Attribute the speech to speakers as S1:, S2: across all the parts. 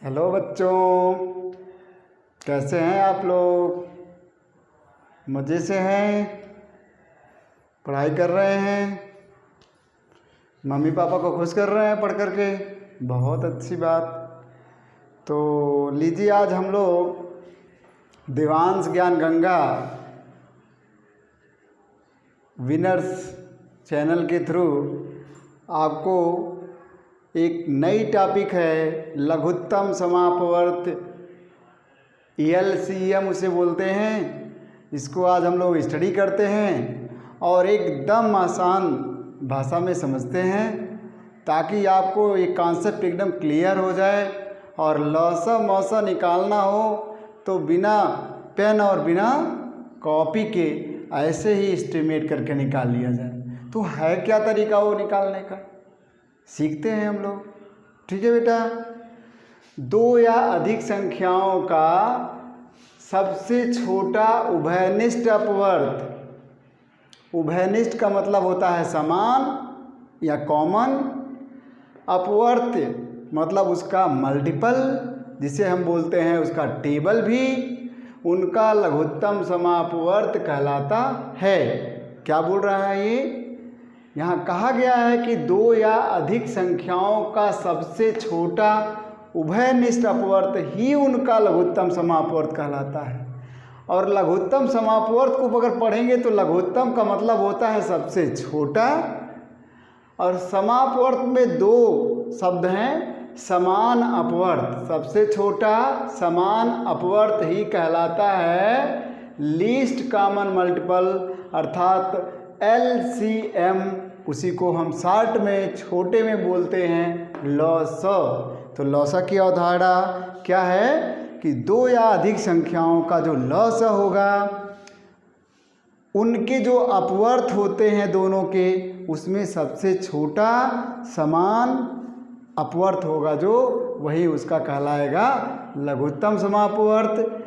S1: Hello बच्चों, कैसे हैं आप लोग? मज़े से हैं? पढ़ाई कर रहे हैं? मम्मी पापा को खुश कर रहे हैं पढ़ कर के? बहुत अच्छी बात। तो लीजिए, आज हम लोग देवांश ज्ञान गंगा विनर्स चैनल के थ्रू आपको एक नई टॉपिक है, लघुत्तम समापवर्त, LCM उसे बोलते हैं। इसको आज हम लोग स्टडी करते हैं और एकदम आसान भाषा में समझते हैं, ताकि आपको ये कॉन्सेप्ट एकदम क्लियर हो जाए और लौसा मौसा निकालना हो तो बिना पेन और बिना कॉपी के ऐसे ही एस्टिमेट करके निकाल लिया जाए। तो है क्या तरीका वो निकालने का, सीखते हैं हम लोग। ठीक है बेटा। दो या अधिक संख्याओं का सबसे छोटा उभयनिष्ठ अपवर्त। उभयनिष्ठ का मतलब होता है समान या कॉमन। अपवर्त मतलब उसका मल्टीपल, जिसे हम बोलते हैं उसका टेबल भी, उनका लघुत्तम समापवर्त कहलाता है। क्या बोल रहा है ये? यहाँ कहा गया है कि दो या अधिक संख्याओं का सबसे छोटा उभयनिष्ठ अपवर्त ही उनका लघुत्तम समापवर्त कहलाता है। और लघुत्तम समापवर्त को अगर पढ़ेंगे तो लघुत्तम का मतलब होता है सबसे छोटा, और समापवर्त में दो शब्द हैं, समान अपवर्त। सबसे छोटा समान अपवर्त ही कहलाता है लीस्ट कॉमन मल्टीपल, अर्थात LCM। उसी को हम शॉर्ट में छोटे में बोलते हैं लौसा। तो लौसा की अवधारणा क्या है कि दो या अधिक संख्याओं का जो लौसा होगा, उनके जो अपवर्त होते हैं दोनों के, उसमें सबसे छोटा समान अपवर्त होगा जो वही उसका कहलाएगा लघुत्तम समापवर्त,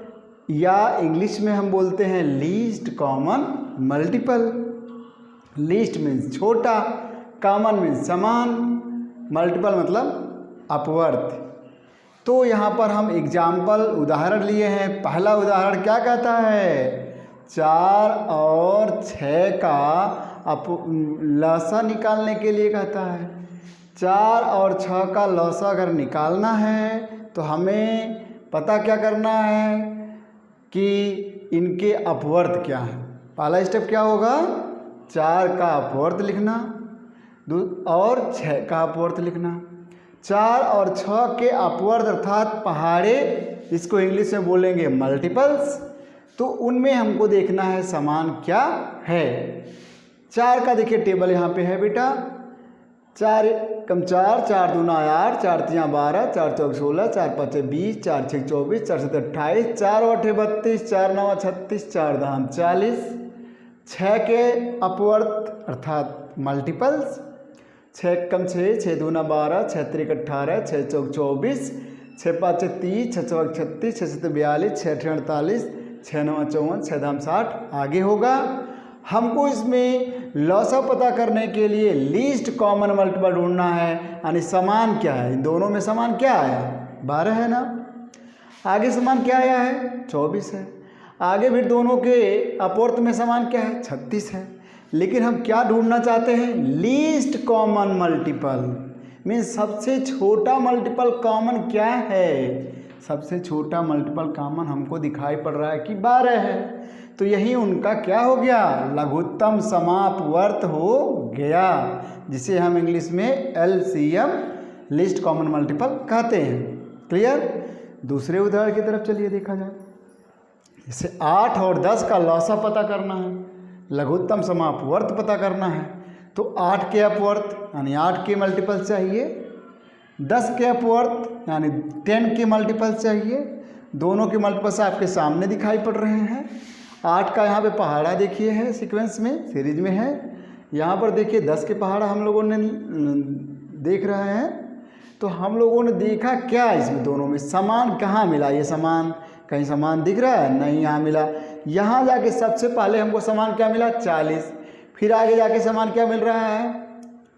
S1: या इंग्लिश में हम बोलते हैं least common multiple. Least means छोटा, कॉमन मीन्स समान, मल्टीपल मतलब अपवर्त। तो यहाँ पर हम एग्जाम्पल उदाहरण लिए हैं। पहला उदाहरण क्या कहता है? 4 और 6 का लौसा निकालने के लिए कहता है। 4 और 6 का लौसा अगर निकालना है तो हमें पता क्या करना है कि इनके अपवर्त क्या हैं। पहला स्टेप क्या होगा? 4 का अपवर्त लिखना और 6 का अपवर्त लिखना। 4 और 6 के अपवर्त अर्थात पहाड़े, इसको इंग्लिश में बोलेंगे मल्टीपल्स, तो उनमें हमको देखना है समान क्या है। 4 का देखिए टेबल यहाँ पे है बेटा। 4 कम 4, 4 दूना 8, 4 3 12, 4 4 16, 4 5 20, 4 6 24, 4 7 28, 4 8 32, 4 9 36, 4 10 40। 6 के अपवर्त अर्थात मल्टीपल्स। 6 कम 6, 6 दूना 12, 6 3 18, 6 4 24, 6 5 30, 6 4 36, 6 7 42, 6 8 48, 6 9 54, 6 10 60। आगे होगा हमको इसमें लौसा पता करने के लिए लीस्ट कॉमन मल्टीपल ढूंढना है, यानी समान क्या है। इन दोनों में समान क्या आया? 12 है ना। आगे समान क्या आया है? 24 है। आगे भी दोनों के अपवर्त में समान क्या है? 36 है। लेकिन हम क्या ढूंढना चाहते हैं? लीस्ट कॉमन मल्टीपल, मीन्स सबसे छोटा मल्टीपल कॉमन क्या है। सबसे छोटा मल्टीपल कॉमन हमको दिखाई पड़ रहा है कि 12 है, तो यही उनका क्या हो गया? लघुत्तम समापवर्त हो गया, जिसे हम इंग्लिश में LCM लीस्ट कॉमन मल्टीपल कहते हैं। क्लियर? दूसरे उदाहरण की तरफ चलिए देखा जाए। जैसे 8 और 10 का लौसा पता करना है, लघुत्तम समापवर्त पता करना है, तो 8 के अपवर्त यानी 8 के मल्टीपल चाहिए, 10 के अपवर्त यानी 10 के मल्टीपल चाहिए। दोनों के मल्टीपल्स आपके सामने दिखाई पड़ रहे हैं। 8 का यहाँ पे पहाड़ा देखिए है, सीक्वेंस में सीरीज में है। यहाँ पर देखिए 10 के पहाड़ा हम लोगों ने देख रहे हैं। तो हम लोगों ने देखा क्या इसमें दोनों में समान कहाँ मिला? ये समान कहीं समान दिख रहा है? नहीं, यहाँ मिला। यहाँ जाके सबसे पहले हमको समान क्या मिला? 40। फिर आगे जाके समान क्या मिल रहा है?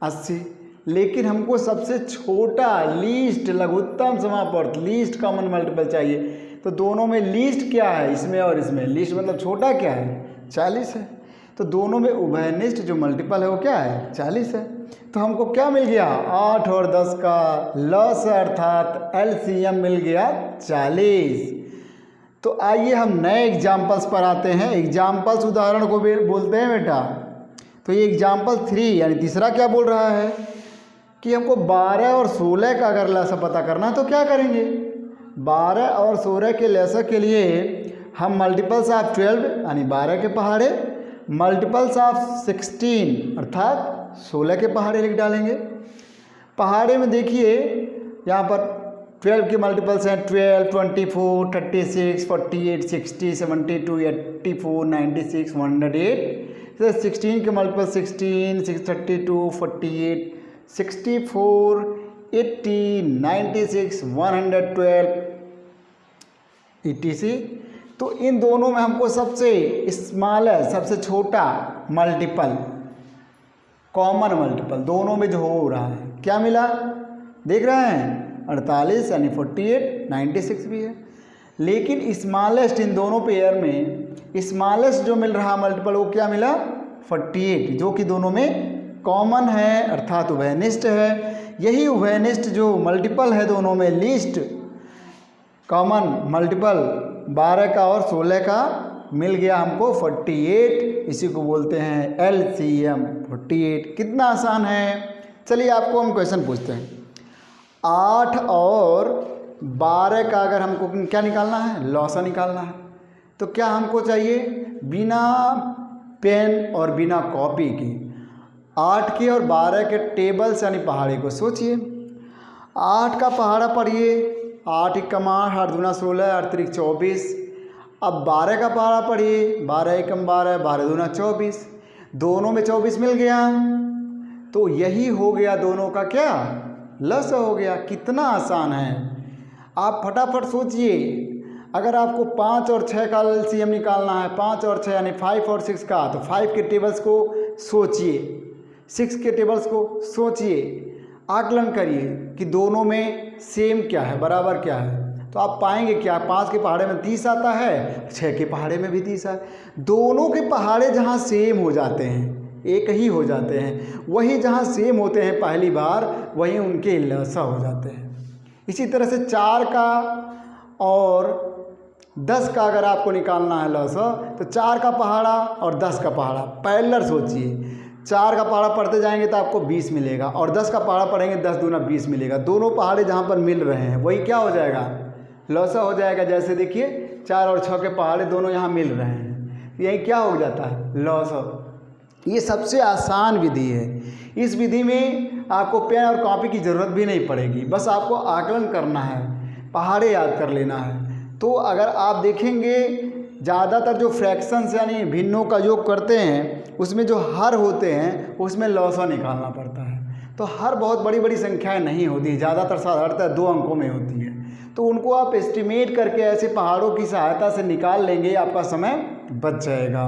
S1: 80। लेकिन हमको सबसे छोटा लीस्ट लघुत्तम समापवर्त लीस्ट कॉमन मल्टीपल चाहिए। तो दोनों में लीस्ट क्या है, इसमें और इसमें? लीस्ट मतलब छोटा क्या है, 40 है। तो दोनों में उभयनिष्ठ जो मल्टीपल है वो क्या है, 40 है। तो हमको क्या मिल गया, 8 और 10 का लॉस अर्थात एलसीएम मिल गया 40। तो आइए हम नए एग्जाम्पल्स पर आते हैं। एग्जाम्पल्स उदाहरण को भी बोलते हैं बेटा। तो ये एग्जाम्पल 3 यानी तीसरा क्या बोल रहा है कि हमको 12 और 16 का अगर लसा पता करना है तो क्या करेंगे। 12 और 16 के लसा के लिए हम मल्टीपल्स ऑफ 12 यानी 12 के पहाड़े मल्टीपल्स ऑफ 16 अर्थात 16 के पहाड़े लिख डालेंगे। पहाड़े में देखिए यहाँ पर 12 के मल्टीपल्स हैं 12, 24, 36, 48, 60, 72, 84, 96, 108। 16 के मल्टीपल 16, 632, 48, 64, 80, 96, 112 etc। तो इन दोनों में हमको सबसे स्मॉलेस्ट सबसे छोटा मल्टीपल कॉमन मल्टीपल दोनों में जो हो रहा है क्या मिला, देख रहे हैं 48 यानी 48, 96 भी है। लेकिन स्मॉलेस्ट इन दोनों पेयर में स्मॉलेस्ट जो मिल रहा मल्टीपल वो क्या मिला, 48, जो कि दोनों में कॉमन है अर्थात उभयनिष्ठ है। यही उभयनिष्ठ जो मल्टीपल है दोनों में लीस्ट कॉमन मल्टीपल 12 का और 16 का मिल गया हमको 48। इसी को बोलते हैं LCM 48। कितना आसान है। चलिए आपको हम क्वेश्चन पूछते हैं। 8 और 12 का अगर हमको क्या निकालना है, लॉसा निकालना है। तो क्या हमको चाहिए, बिना पेन और बिना कॉपी की 8 के और 12 के टेबल्स यानी पहाड़े को सोचिए। 8 का पहाड़ा पढ़िए, 8 एकम 8, 8 दूना 16, 8 त्रिक 24। अब 12 का पहाड़ा पढ़िए, 12 एकम 12, 12 दूना 24। दोनों में 24 मिल गया, तो यही हो गया दोनों का क्या, लस हो गया। कितना आसान है। आप फटाफट सोचिए, अगर आपको 5 और 6 का LCM निकालना है, 5 और 6 यानी 5 और 6 का, तो 5 के टेबल्स को सोचिए, 6 के टेबल्स को सोचिए, आकलन करिए कि दोनों में सेम क्या है, बराबर क्या है। तो आप पाएंगे क्या, 5 के पहाड़े में 30 आता है, 6 के पहाड़े में भी 30 है। दोनों के पहाड़े जहाँ सेम हो जाते हैं, एक ही हो जाते हैं, वही जहाँ सेम होते हैं पहली बार, वही उनके लसा हो जाते हैं। इसी तरह से 4 का और 10 का अगर आपको निकालना है लसा, तो 4 का पहाड़ा और 10 का पहाड़ा पैरेलल सोचिए। 4 का पहाड़ा पढ़ते जाएंगे तो आपको 20 मिलेगा, और 10 का पहाड़ा पढ़ेंगे 10 दूना 20 मिलेगा। दोनों पहाड़े जहाँ पर मिल रहे हैं वही क्या हो जाएगा, लसा हो जाएगा। जैसे देखिए 4 और 6 के पहाड़े दोनों यहाँ मिल रहे हैं, यही क्या हो जाता है, लसा। ये सबसे आसान विधि है। इस विधि में आपको पेन और कॉपी की ज़रूरत भी नहीं पड़ेगी, बस आपको आकलन करना है, पहाड़े याद कर लेना है। तो अगर आप देखेंगे ज़्यादातर जो फ्रैक्शंस यानी भिन्नों का योग करते हैं, उसमें जो हर होते हैं उसमें लॉसा निकालना पड़ता है। तो हर बहुत बड़ी बड़ी संख्याएं नहीं होती, ज़्यादातर साधारणतः 2 अंकों में होती है। तो उनको आप एस्टिमेट करके ऐसे पहाड़ों की सहायता से निकाल लेंगे, आपका समय बच जाएगा।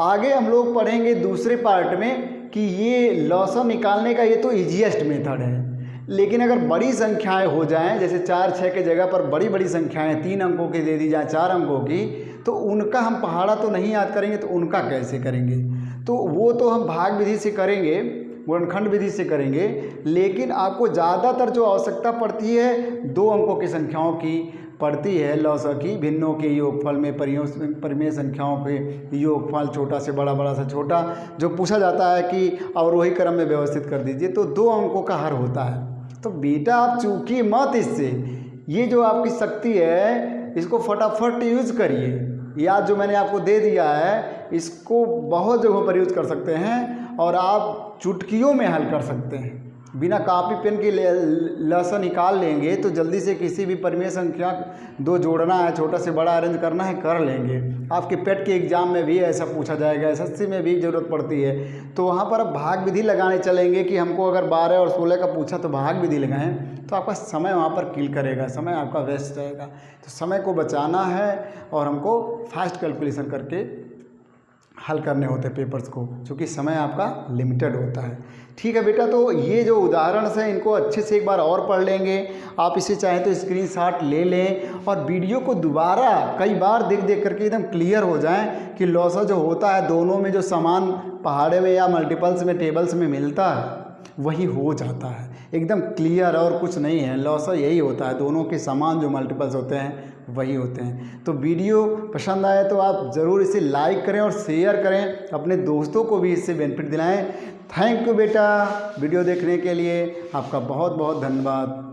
S1: आगे हम लोग पढ़ेंगे दूसरे पार्ट में कि ये लॉसा निकालने का ये तो ईजीएस्ट मेथड है। लेकिन अगर बड़ी संख्याएं हो जाएं, जैसे 4, 6 के जगह पर बड़ी बड़ी संख्याएं 3 अंकों की दे दी जाए, 4 अंकों की, तो उनका हम पहाड़ा तो नहीं याद करेंगे, तो उनका कैसे करेंगे। तो वो तो हम भाग विधि से करेंगे, गुणनखंड विधि से करेंगे। लेकिन आपको ज़्यादातर जो आवश्यकता पड़ती है 2 अंकों की संख्याओं की पड़ती है लॉसा की। भिन्नों के योगफल में परिमेय संख्याओं के योगफल, छोटा से बड़ा, बड़ा से छोटा, जो पूछा जाता है कि अवरोही क्रम में व्यवस्थित कर दीजिए, तो 2 अंकों का हर होता है। तो बेटा आप चूकिए मत इससे, ये जो आपकी शक्ति है इसको फटाफट यूज़ करिए। याद जो मैंने आपको दे दिया है इसको बहुत जगहों पर यूज़ कर सकते हैं, और आप चुटकियों में हल कर सकते हैं। बिना कॉपी पेन के लसा निकाल लेंगे तो जल्दी से किसी भी परिमेय संख्या 2 जोड़ना है, छोटा से बड़ा अरेंज करना है, कर लेंगे। आपके पेट के एग्जाम में भी ऐसा पूछा जाएगा, SSC में भी ज़रूरत पड़ती है। तो वहाँ पर अब भाग विधि लगाने चलेंगे कि हमको अगर 12 और 16 का पूछा तो भाग विधि लगाएं, तो आपका समय वहाँ पर किल करेगा, समय आपका वेस्ट जाएगा। तो समय को बचाना है और हमको फास्ट कैलकुलेशन करके हल करने होते पेपर्स को, क्योंकि समय आपका लिमिटेड होता है। ठीक है बेटा, तो ये जो उदाहरण है इनको अच्छे से एक बार और पढ़ लेंगे। आप इसे चाहें तो स्क्रीनशॉट ले लें और वीडियो को दोबारा कई बार देख देख करके एकदम क्लियर हो जाएं कि लॉसा जो होता है दोनों में जो समान पहाड़े में या मल्टीपल्स में टेबल्स में मिलता है वही हो जाता है, एकदम क्लियर और कुछ नहीं है। लॉसा यही होता है, दोनों के समान जो मल्टीपल्स होते हैं वही होते हैं। तो वीडियो पसंद आए तो आप ज़रूर इसे लाइक करें और शेयर करें, अपने दोस्तों को भी इससे बेनिफिट दिलाएं। थैंक यू बेटा, वीडियो देखने के लिए आपका बहुत बहुत धन्यवाद।